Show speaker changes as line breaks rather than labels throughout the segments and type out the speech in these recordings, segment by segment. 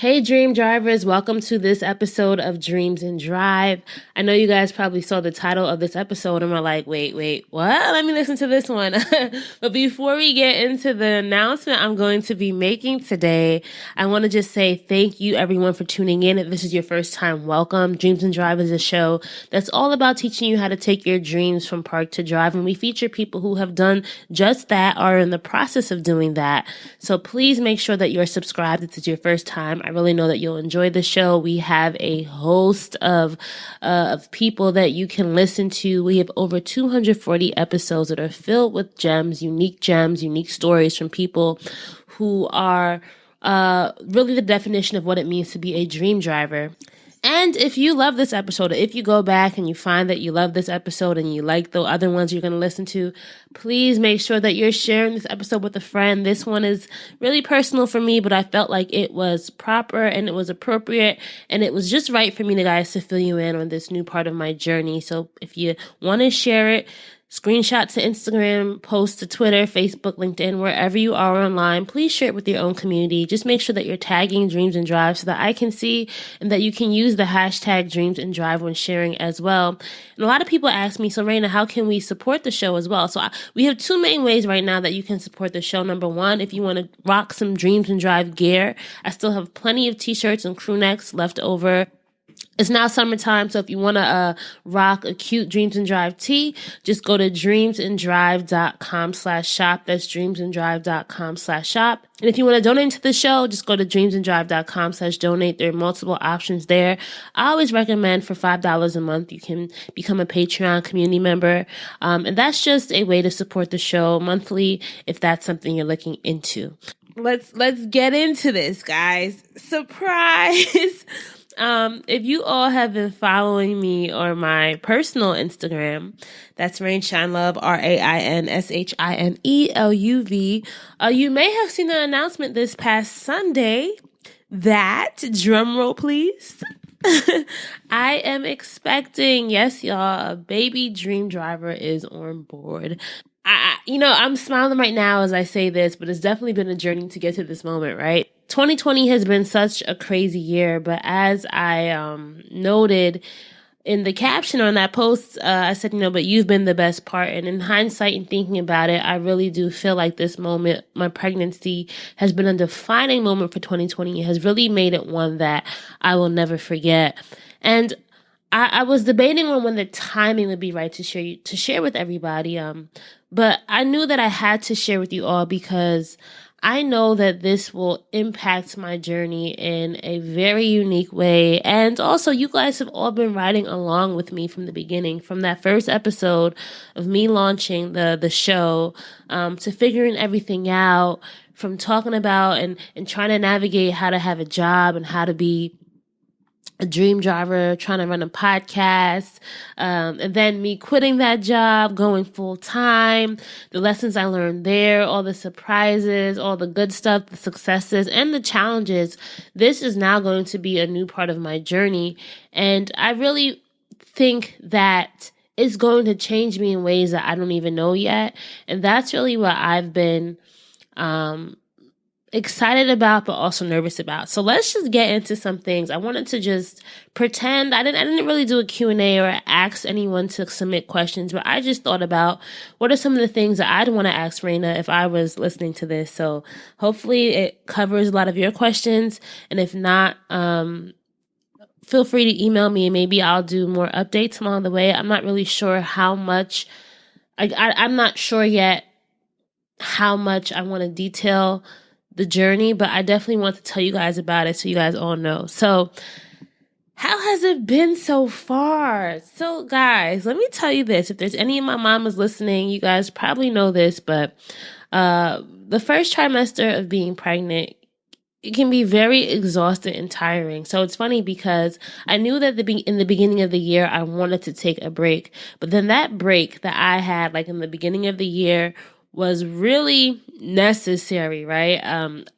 Hey, Dream Drivers, welcome to this episode of Dreams and Drive. I know you guys probably saw the title of this episode and were like, wait, what? Let me listen to this one. But before we get into the announcement I'm going to be making today, I want to just say thank you everyone for tuning in. If this is your first time, welcome. Dreams and Drive is a show that's all about teaching you how to take your dreams from park to drive. And we feature people who have done just that or are in the process of doing that. So please make sure that you're subscribed if it's your first time. I really know that you'll enjoy the show. We have a host of people that you can listen to. We have over 240 episodes that are filled with gems, unique stories from people who are really the definition of what it means to be a dream driver. And if you love this episode, if you go back and you find that you love this episode and you like the other ones you're going to listen to, please make sure that you're sharing this episode with a friend. This one is really personal for me, but I felt like it was proper and it was appropriate and it was just right for me, guys, to fill you in on this new part of my journey. So if you want to share it, screenshot to Instagram, post to Twitter, Facebook, LinkedIn, wherever you are online, please share it with your own community. Just make sure that you're tagging Dreams and Drive so that I can see and that you can use the hashtag Dreams and Drive when sharing as well. And a lot of people ask me, so Rana, how can we support the show as well? So we have two main ways right now that you can support the show. Number one, if you want to rock some Dreams and Drive gear, I still have plenty of t-shirts and crew necks left over. It's now summertime, so if you want to rock a cute Dreams and Drive tee, just go to dreamsanddrive.com/shop. That's dreamsanddrive.com/shop. And if you want to donate to the show, just go to dreamsanddrive.com/donate. There are multiple options there. I always recommend for $5 a month, you can become a Patreon community member. And that's just a way to support the show monthly if that's something you're looking into. Let's get into this, guys. Surprise! If you all have been following me on my personal Instagram, that's RainshineLove, RainshineLuv. You may have seen the announcement this past Sunday that, drumroll please, I am expecting, yes y'all, a baby dream driver is on board. I'm smiling right now as I say this, but it's definitely been a journey to get to this moment, right? 2020 has been such a crazy year, but as I noted in the caption on that post, I said, but you've been the best part. And in hindsight and thinking about it, I really do feel like this moment, my pregnancy, has been a defining moment for 2020. It has really made it one that I will never forget. And I was debating on when the timing would be right to share with everybody. But I knew that I had to share with you all because I know that this will impact my journey in a very unique way. And also, you guys have all been riding along with me from the beginning, from that first episode of me launching the show, to figuring everything out, from talking about and trying to navigate how to have a job and how to be a dream driver, trying to run a podcast, and then me quitting that job, going full time, the lessons I learned there, all the surprises, all the good stuff, the successes, and the challenges. This is now going to be a new part of my journey. And I really think that it's going to change me in ways that I don't even know yet. And that's really what I've been, excited about, but also nervous about. So let's just get into some things. I wanted to just pretend I didn't really do a Q&A or ask anyone to submit questions, but I just thought about what are some of the things that I'd want to ask Rana if I was listening to this. So hopefully it covers a lot of your questions. And if not, feel free to email me and maybe I'll do more updates along the way. I'm not really sure how much, I'm not sure yet how much I want to detail the journey, but I definitely want to tell you guys about it so you guys all know. So how has it been so far? So guys, let me tell you this. If there's any of my mamas listening, you guys probably know this, but the first trimester of being pregnant, it can be very exhausting and tiring. So it's funny because I knew that in the beginning of the year, I wanted to take a break. But then that break that I had, like in the beginning of the year, was really necessary, right?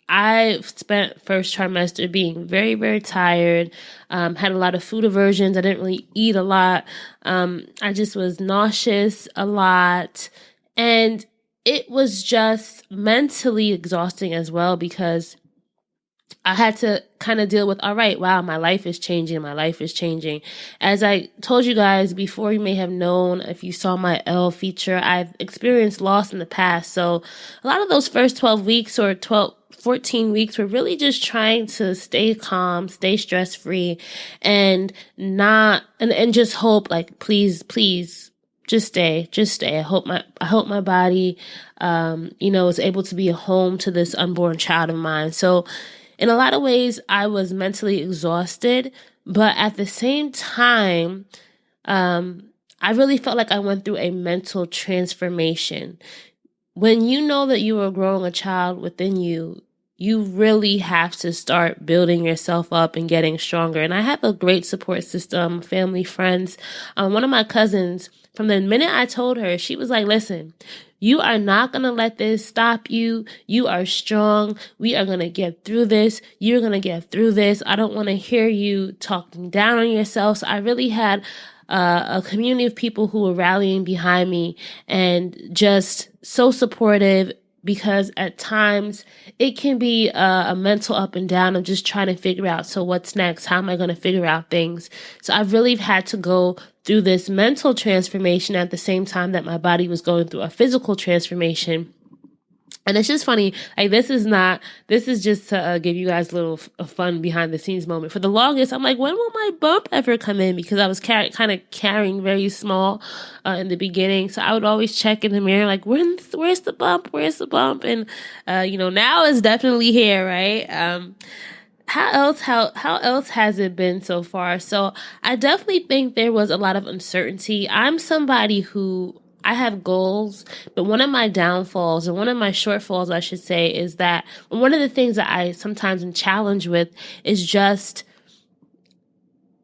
I spent first trimester being very, very tired, had a lot of food aversions. I didn't really eat a lot. I just was nauseous a lot. And it was just mentally exhausting as well because I had to kind of deal with, all right, wow, my life is changing. My life is changing. As I told you guys before, you may have known, if you saw my L feature, I've experienced loss in the past. So a lot of those first 12 weeks or 14 weeks were really just trying to stay calm, stay stress free, and and just hope, like, please, just stay. I hope my body, is able to be a home to this unborn child of mine. So in a lot of ways, I was mentally exhausted, but at the same time, I really felt like I went through a mental transformation. When you know that you are growing a child within you, you really have to start building yourself up and getting stronger. And I have a great support system, family, friends. One of my cousins, from the minute I told her, she was like, listen, you are not going to let this stop you. You are strong. We are going to get through this. You're going to get through this. I don't want to hear you talking down on yourself. So I really had a community of people who were rallying behind me and just so supportive, because at times it can be a mental up and down of just trying to figure out, so what's next? How am I going to figure out things? So I've really had to go through this mental transformation at the same time that my body was going through a physical transformation. And it's just funny, like, this is just to give you guys a little fun behind the scenes moment. For the longest, I'm like, when will my bump ever come in? Because I was kind of carrying very small in the beginning. So I would always check in the mirror, like, where's the bump? Where's the bump? And, now it's definitely here, right? How else has it been so far? So I definitely think there was a lot of uncertainty. I'm somebody who, I have goals, but one of my downfalls, or one of my shortfalls, I should say, is that one of the things that I sometimes am challenged with is just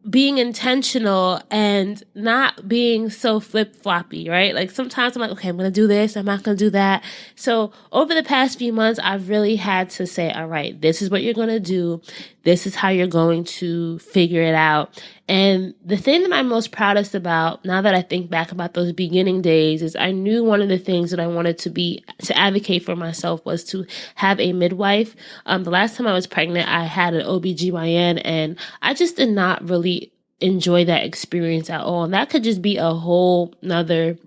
being intentional and not being so flip-floppy, right? Like, sometimes I'm like, okay, I'm going to do this, I'm not going to do that. So over the past few months, I've really had to say, all right, this is what you're going to do. This is how you're going to figure it out. And the thing that I'm most proudest about, now that I think back about those beginning days, is I knew one of the things that I wanted to advocate for myself was to have a midwife. The last time I was pregnant, I had an OBGYN, and I just did not really enjoy that experience at all. And that could just be a whole nother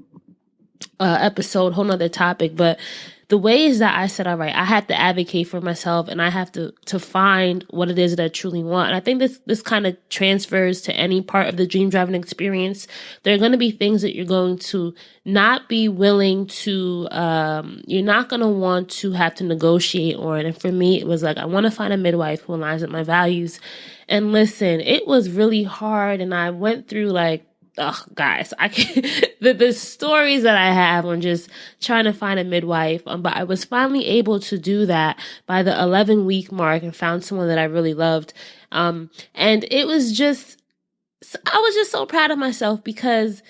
episode, whole nother topic. But the ways that I said, all right, I have to advocate for myself, and I have to find what it is that I truly want. And I think this kind of transfers to any part of the dream driving experience. There are going to be things that you're going to not be willing to, you're not going to want to have to negotiate on. And for me, it was like, I want to find a midwife who aligns with my values. And listen, it was really hard. And I went through, like, oh, guys, I can't, the stories that I have on just trying to find a midwife. But I was finally able to do that by the 11-week mark and found someone that I really loved. And it was just, I was just so proud of myself, because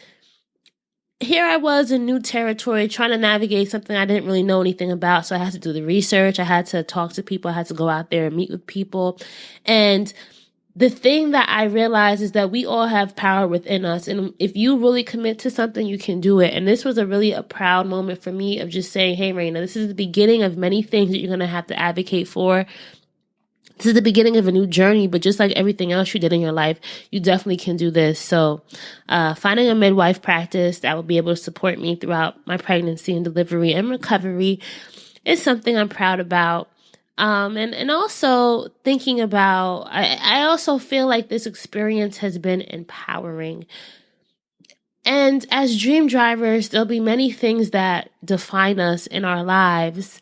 here I was in new territory trying to navigate something I didn't really know anything about. So I had to do the research. I had to talk to people. I had to go out there and meet with people. And the thing that I realized is that we all have power within us. And if you really commit to something, you can do it. And this was a proud moment for me of just saying, hey, Raina, this is the beginning of many things that you're going to have to advocate for. This is the beginning of a new journey, but just like everything else you did in your life, you definitely can do this. So finding a midwife practice that will be able to support me throughout my pregnancy and delivery and recovery is something I'm proud about. And also thinking about, I also feel like this experience has been empowering. And as dream drivers, there'll be many things that define us in our lives.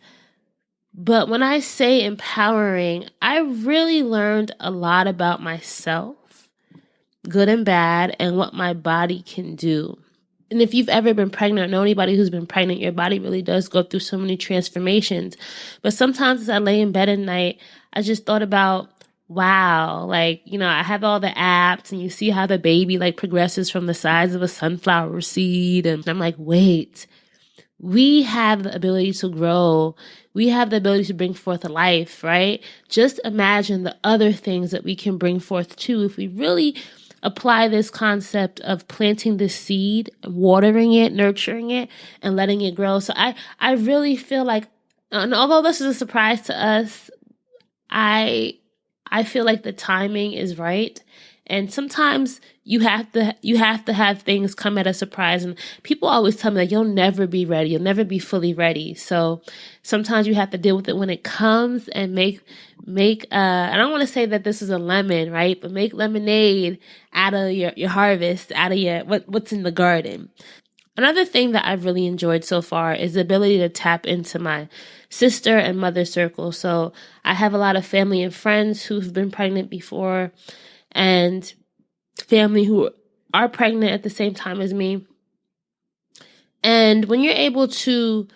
But when I say empowering, I really learned a lot about myself, good and bad, and what my body can do. And if you've ever been pregnant or know anybody who's been pregnant, your body really does go through so many transformations. But sometimes as I lay in bed at night, I just thought about, wow, like, I have all the apps, and you see how the baby like progresses from the size of a sunflower seed. And I'm like, wait, we have the ability to grow. We have the ability to bring forth a life, right? Just imagine the other things that we can bring forth too if we really apply this concept of planting the seed, watering it, nurturing it, and letting it grow. So I really feel like, and although this is a surprise to us, I feel like the timing is right. And sometimes you have to have things come at a surprise. And people always tell me like, you'll never be ready. You'll never be fully ready. So sometimes you have to deal with it when it comes and make, I don't want to say that this is a lemon, right? But make lemonade out of your harvest, out of what's in the garden. Another thing that I've really enjoyed so far is the ability to tap into my sister and mother circle. So I have a lot of family and friends who've been pregnant before, and family who are pregnant at the same time as me. And when you're able to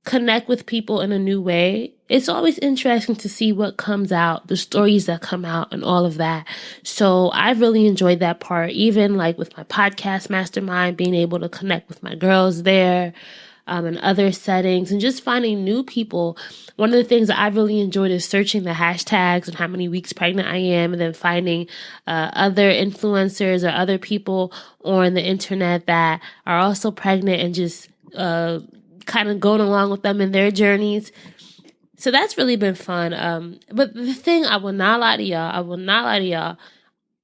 connect with people in a new way, it's always interesting to see what comes out, the stories that come out and all of that. So I've really enjoyed that part, even like with my podcast mastermind, being able to connect with my girls there, and other settings, and just finding new people. One of the things that I've really enjoyed is searching the hashtags and how many weeks pregnant I am, and then finding other influencers or other people on the internet that are also pregnant and just kind of going along with them in their journeys. So that's really been fun. But the thing, I will not lie to y'all.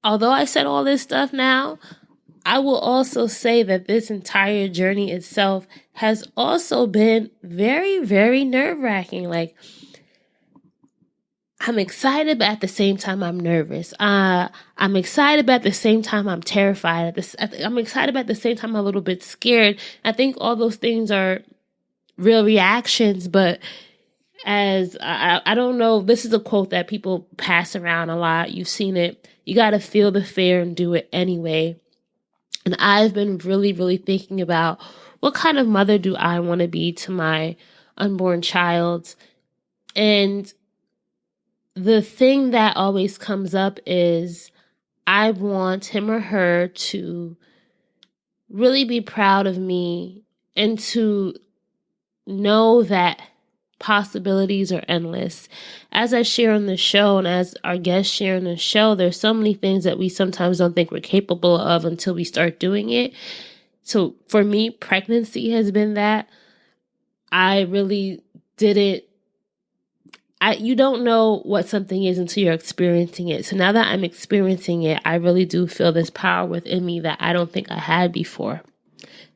Although I said all this stuff now, I will also say that this entire journey itself has also been very, very nerve-wracking. Like, I'm excited, but at the same time, I'm nervous. I'm excited, but at the same time, I'm terrified. I'm excited, but at the same time, I'm a little bit scared. I think all those things are real reactions, but as I don't know, this is a quote that people pass around a lot. You've seen it. You got to feel the fear and do it anyway. And I've been really, really thinking about what kind of mother do I want to be to my unborn child. And the thing that always comes up is I want him or her to really be proud of me and to know that possibilities are endless. As I share on the show and as our guests share on the show, there's so many things that we sometimes don't think we're capable of until we start doing it. So for me, pregnancy has been that. I really didn't. You don't know what something is until you're experiencing it. So now that I'm experiencing it, I really do feel this power within me that I don't think I had before.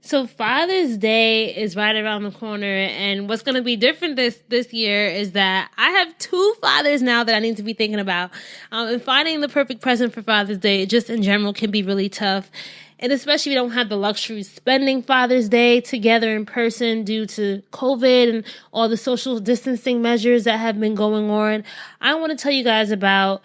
So Father's Day is right around the corner, and what's going to be different this year is that I have 2 fathers now that I need to be thinking about. And finding the perfect present for Father's Day, just in general, can be really tough. And especially if you don't have the luxury of spending Father's Day together in person due to COVID and all the social distancing measures that have been going on. I want to tell you guys about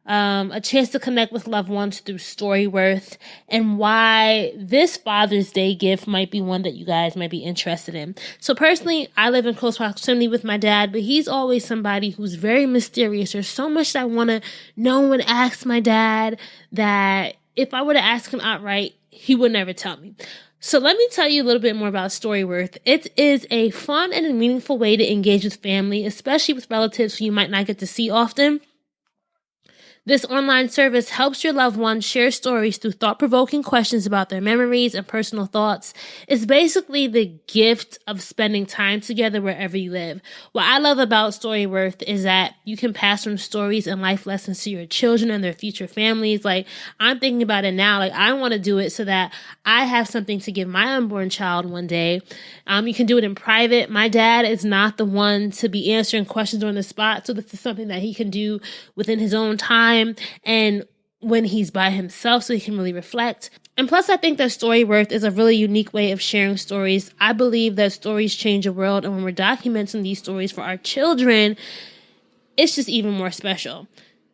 a chance to connect with loved ones through Storyworth, and why this Father's Day gift might be one that you guys might be interested in. So personally, I live in close proximity with my dad, but he's always somebody who's very mysterious. There's so much that I want to know and ask my dad that if I were to ask him outright, he would never tell me. So let me tell you a little bit more about Storyworth. It is a fun and a meaningful way to engage with family, especially with relatives who you might not get to see often. This online service helps your loved ones share stories through thought-provoking questions about their memories and personal thoughts. It's basically the gift of spending time together wherever you live. What I love about Storyworth is that you can pass on stories and life lessons to your children and their future families. Like, I'm thinking about it now. Like, I want to do it so that I have something to give my unborn child one day. You can do it in private. My dad is not the one to be answering questions on the spot, so this is something that he can do within his own time and when he's by himself, so he can really reflect. And plus, I think that Storyworth is a really unique way of sharing stories. I believe that stories change the world, and when we're documenting these stories for our children, it's just even more special.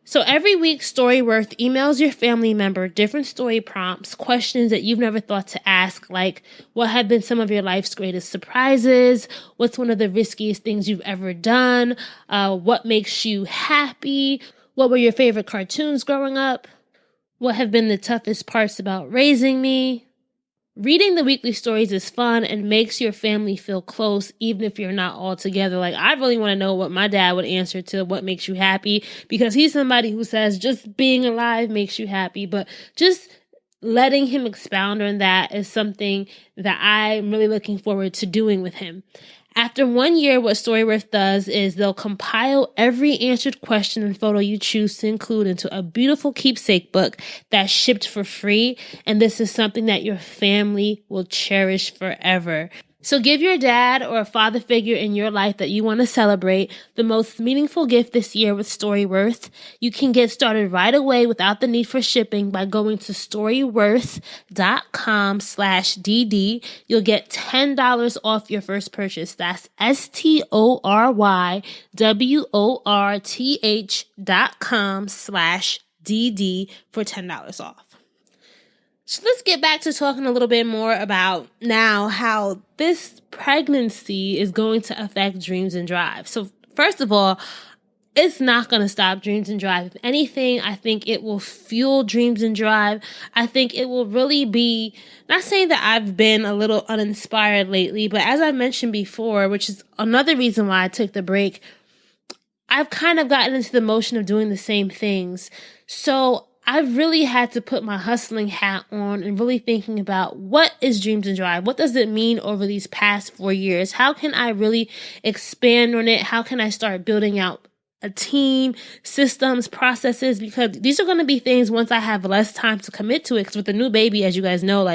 So every week, Storyworth emails your family member different story prompts, questions that you've never thought to ask, like what have been some of your life's greatest surprises? What's one of the riskiest things you've ever done? What makes you happy? What were your favorite cartoons growing up? What have been the toughest parts about raising me? Reading the weekly stories is fun and makes your family feel close, even if you're not all together. Like, I really want to know what my dad would answer to what makes you happy, because he's somebody who says just being alive makes you happy. But just letting him expound on that is something that I'm really looking forward to doing with him. After 1 year, what Storyworth does is they'll compile every answered question and photo you choose to include into a beautiful keepsake book that's shipped for free. And this is something that your family will cherish forever. So give your dad or a father figure in your life that you want to celebrate the most meaningful gift this year with Storyworth. You can get started right away without the need for shipping by going to storyworth.com/DD. You'll get $10 off your first purchase. That's STORYWORTH.com/DD for $10 off. So let's get back to talking a little bit more about now how this pregnancy is going to affect dreams and drive. So first of all, it's not going to stop dreams and drive. If anything, I think it will fuel dreams and drive. I think it will really be, not saying that I've been a little uninspired lately, but as I mentioned before, which is another reason why I took the break, I've kind of gotten into the motion of doing the same things. So I've really had to put my hustling hat on and really thinking about what is Dreams and Drive? What does it mean over these past 4 years? How can I really expand on it? How can I start building out a team, systems, processes? Because these are going to be things once I have less time to commit to it. Because with a new baby, as you guys know,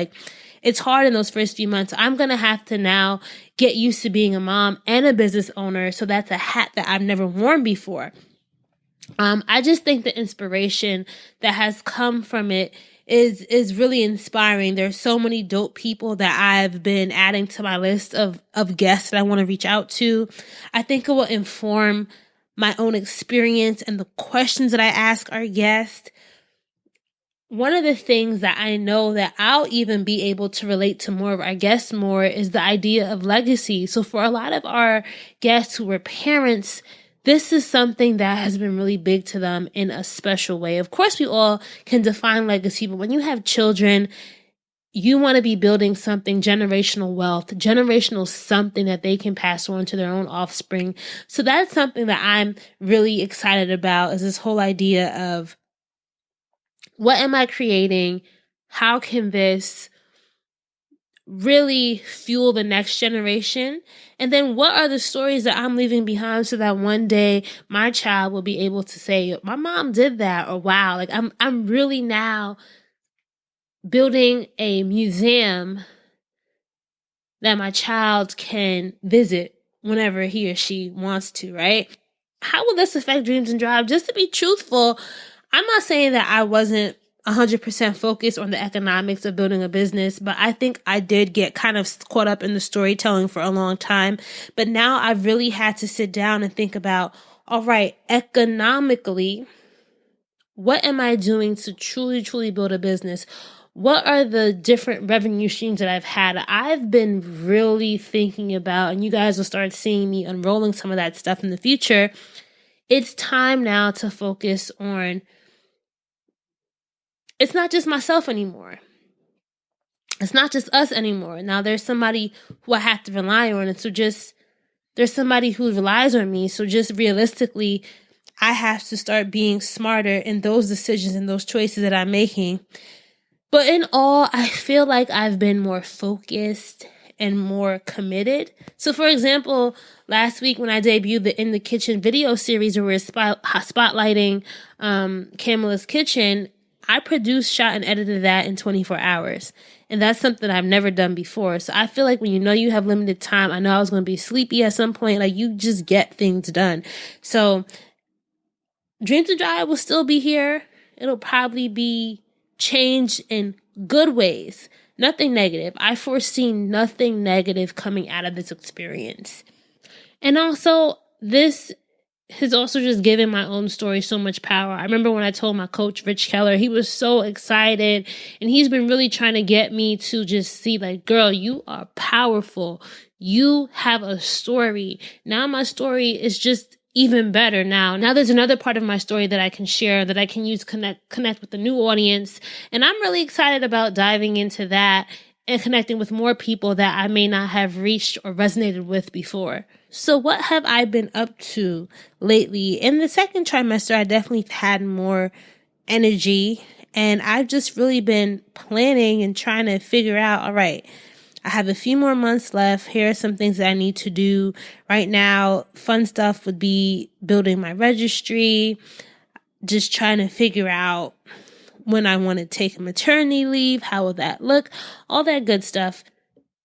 it's hard in those first few months. I'm going to have to now get used to being a mom and a business owner. So that's a hat that I've never worn before. I just think the inspiration that has come from it is really inspiring. There's so many dope people that I've been adding to my list of guests that I want to reach out to. I think it will inform my own experience and the questions that I ask our guests. One of the things that I know that I'll even be able to relate to more of our guests more is the idea of legacy. So for a lot of our guests who were parents, this is something that has been really big to them in a special way. Of course, we all can define legacy, but when you have children, you want to be building something, generational wealth, generational something that they can pass on to their own offspring. So that's something that I'm really excited about, is this whole idea of what am I creating? How can this really fuel the next generation? And then what are the stories that I'm leaving behind so that one day my child will be able to say, my mom did that, or wow, I'm really now building a museum that my child can visit whenever he or she wants to, right? How will this affect Dreams and Drive? Just to be truthful, I'm not saying that I wasn't 100% focused on the economics of building a business, but I think I did get kind of caught up in the storytelling for a long time. But now I've really had to sit down and think about, all right, economically, what am I doing to truly, truly build a business? What are the different revenue streams that I've had? I've been really thinking about, and you guys will start seeing me unrolling some of that stuff in the future. It's time now to focus on, it's not just myself anymore. It's not just us anymore. Now there's somebody who I have to rely on. And so there's somebody who relies on me. So just realistically, I have to start being smarter in those decisions and those choices that I'm making. But in all, I feel like I've been more focused and more committed. So for example, last week when I debuted the In the Kitchen video series where we're spotlighting Kamala's Kitchen, I produced, shot, and edited that in 24 hours. And that's something I've never done before. So I feel like when you know you have limited time, I know I was going to be sleepy at some point, you just get things done. So Dreams to Drive will still be here. It'll probably be changed in good ways. Nothing negative. I foresee nothing negative coming out of this experience. And also, this has also just given my own story so much power. I remember when I told my coach, Rich Keller, he was so excited, and he's been really trying to get me to just see, girl, you are powerful. You have a story. Now my story is just even better now. Now there's another part of my story that I can share, that I can use connect with the new audience. And I'm really excited about diving into that and connecting with more people that I may not have reached or resonated with before. So what have I been up to lately? In the second trimester, I definitely had more energy, and I've just really been planning and trying to figure out, all right, I have a few more months left. Here are some things that I need to do right now. Fun stuff would be building my registry, just trying to figure out when I want to take a maternity leave, how will that look, all that good stuff.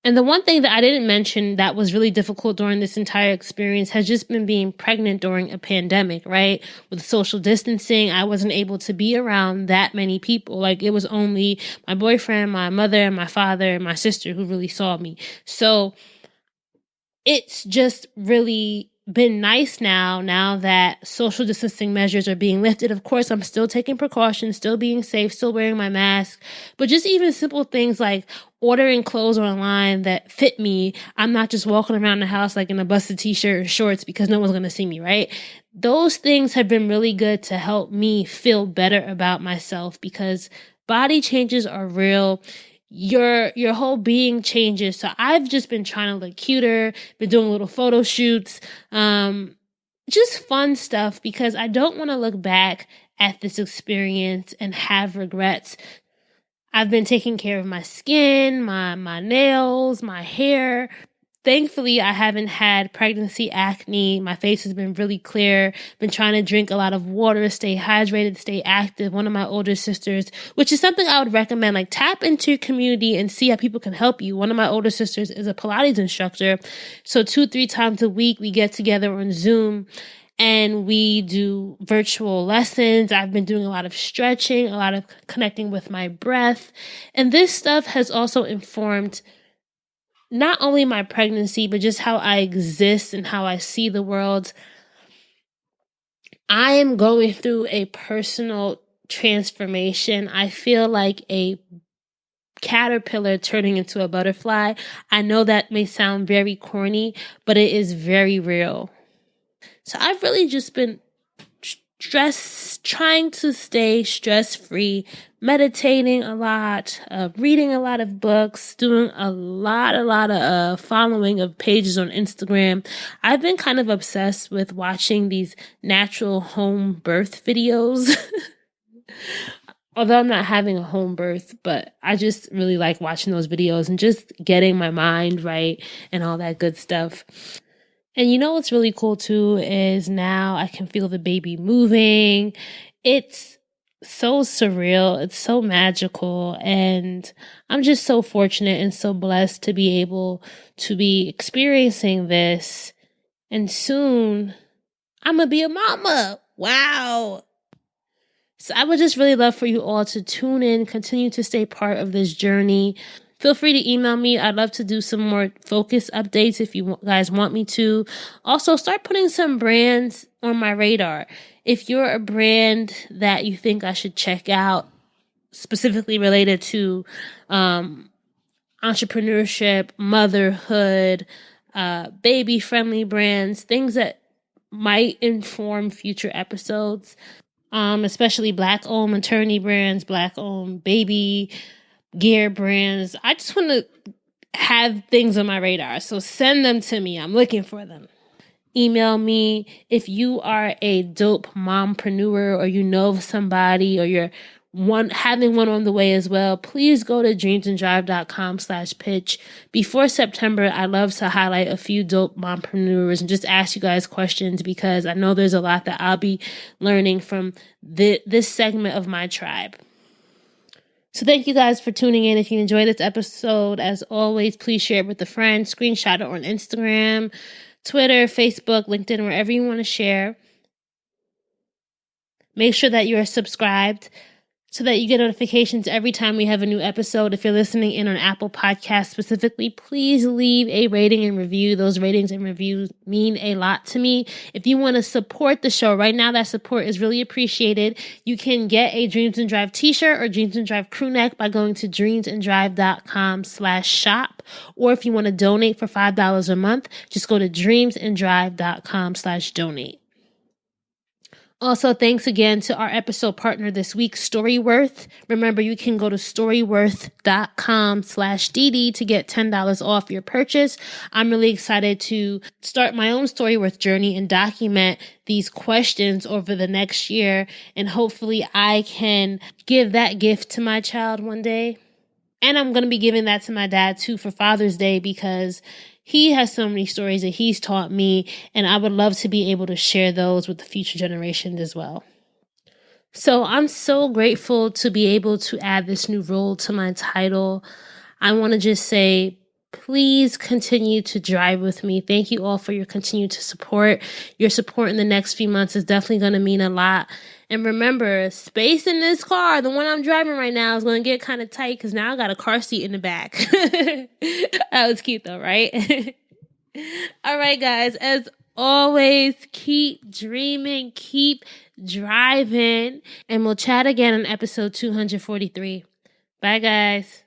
And the one thing that I didn't mention that was really difficult during this entire experience has just been being pregnant during a pandemic, right? With social distancing, I wasn't able to be around that many people. Like, it was only my boyfriend, my mother, my father, and my sister who really saw me. So it's just really been nice now that social distancing measures are being lifted. Of course, I'm still taking precautions, still being safe, still wearing my mask, but just even simple things like ordering clothes online that fit me. I'm not just walking around the house like in a busted t-shirt and shorts because no one's going to see me, right? Those things have been really good to help me feel better about myself because body changes are real. Your whole being changes. So I've just been trying to look cuter, been doing little photo shoots, just fun stuff because I don't want to look back at this experience and have regrets. I've been taking care of my skin, my nails, my hair. Thankfully, I haven't had pregnancy acne. My face has been really clear. Been trying to drink a lot of water, stay hydrated, stay active. One of my older sisters, which is something I would recommend, like tap into your community and see how people can help you. One of my older sisters is a Pilates instructor. So 2-3 times a week, we get together on Zoom and we do virtual lessons. I've been doing a lot of stretching, a lot of connecting with my breath. And this stuff has also informed not only my pregnancy, but just how I exist and how I see the world. I am going through a personal transformation. I feel like a caterpillar turning into a butterfly. I know that may sound very corny, but it is very real. So I've really just been trying to stay stress-free, meditating a lot, reading a lot of books, doing a lot of following of pages on Instagram. I've been kind of obsessed with watching these natural home birth videos. Although I'm not having a home birth, but I just really like watching those videos and just getting my mind right and all that good stuff. And you know what's really cool too is now I can feel the baby moving. It's so surreal. It's so magical. And I'm just so fortunate and so blessed to be able to be experiencing this. And soon I'm going to be a mama. Wow. So I would just really love for you all to tune in, continue to stay part of this journey. Feel free to email me. I'd love to do some more focus updates if you guys want me to. Also, start putting some brands on my radar. If you're a brand that you think I should check out, specifically related to entrepreneurship, motherhood, baby-friendly brands, things that might inform future episodes, especially Black-owned maternity brands, Black-owned baby gear brands. I just want to have things on my radar. So send them to me. I'm looking for them. Email me if you are a dope mompreneur or you know somebody or you're having one on the way as well. Please go to dreamsanddrive.com/pitch. Before September, I love to highlight a few dope mompreneurs and just ask you guys questions because I know there's a lot that I'll be learning from this segment of my tribe. So thank you guys for tuning in. If you enjoyed this episode, as always, please share it with a friend, screenshot it on Instagram, Twitter, Facebook, LinkedIn, wherever you want to share. Make sure that you're subscribed so that you get notifications every time we have a new episode. If you're listening in on Apple Podcasts specifically, please leave a rating and review. Those ratings and reviews mean a lot to me. If you want to support the show right now, that support is really appreciated. You can get a Dreams and Drive t-shirt or Dreams and Drive crew neck by going to dreamsanddrive.com/shop. Or if you want to donate for $5 a month, just go to dreamsanddrive.com/donate. Also, thanks again to our episode partner this week, Storyworth. Remember, you can go to storyworth.com/DD to get $10 off your purchase. I'm really excited to start my own Storyworth journey and document these questions over the next year. And hopefully I can give that gift to my child one day. And I'm going to be giving that to my dad too for Father's Day, because he has so many stories that he's taught me, and I would love to be able to share those with the future generations as well. So I'm so grateful to be able to add this new role to my title. I want to just say, please continue to drive with me. Thank you all for your continued support. Your support in the next few months is definitely going to mean a lot. And remember, space in this car, the one I'm driving right now, is going to get kind of tight because now I got a car seat in the back. That was cute though, right? All right, guys, as always, keep dreaming, keep driving, and we'll chat again on episode 243. Bye, guys.